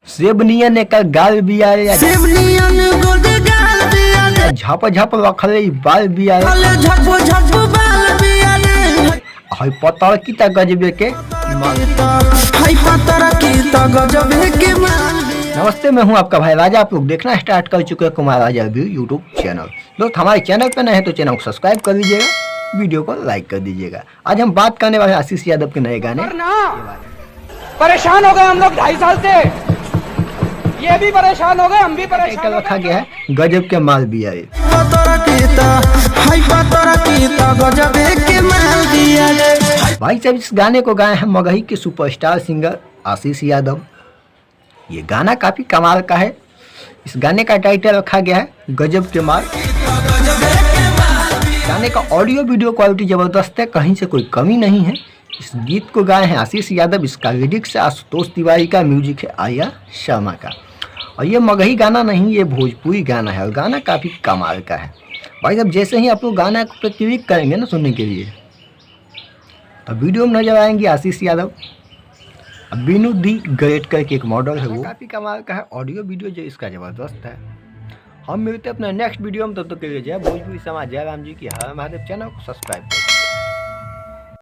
सेबनियन एकर गाल बिया रे, सेबनियन गोद गाल बिया रे, झप झप रखले ई बाल बिया रे, अले झप झप बाल बिया रे, हई पतल की त गजबे के हाय पतर की त गजबे के माल। नमस्ते, मैं हूं आपका भाई राजा। आप लोग देखना स्टार्ट कर चुके हैं कुमार राजा व्यू यूट्यूब चैनल। दोस्त हमारे चैनल पे नए हैं तो चैनल को सब्सक्राइब कर दीजिएगा, वीडियो को लाइक कर दीजिएगा। आज हम बात करने वाले हैं आशीष यादव के नए गाने। परेशान हो गए हम लोग 2.5 साल से, ये भी परेशान हो गए, हम भी परेशान रखा गया है गजब के माल भी है। भाई साहब इस गाने को गाए हैं मगही के सुपरस्टार सिंगर आशीष यादव। ये गाना काफी कमाल का है। इस गाने का टाइटल रखा गया है गजब के माल। गाने का ऑडियो वीडियो क्वालिटी जबरदस्त है, कहीं से कोई कमी नहीं है। इस गीत को गाए हैं आशीष यादव। इसका लिरिक्स है आशुतोष तिवारी का, म्यूजिक है आर्या शर्मा का। और ये मगही गाना नहीं, ये भोजपुरी गाना है और गाना काफ़ी कमाल का है। भाई साहब जैसे ही आप लोग गाना पे क्लिक करेंगे ना सुनने के लिए, तो वीडियो में नजर आएंगे आशीष यादव। बीनू दी ग्रेट करके एक मॉडल है, वो काफ़ी कमाल का है। ऑडियो वीडियो जो इसका ज़बरदस्त है। हम मिलते हैं अपने नेक्स्ट वीडियो में, तब तक के लिए जय भोजपुरी समाज, जय राम जी की हर महादेव। चैनल को सब्सक्राइब करें।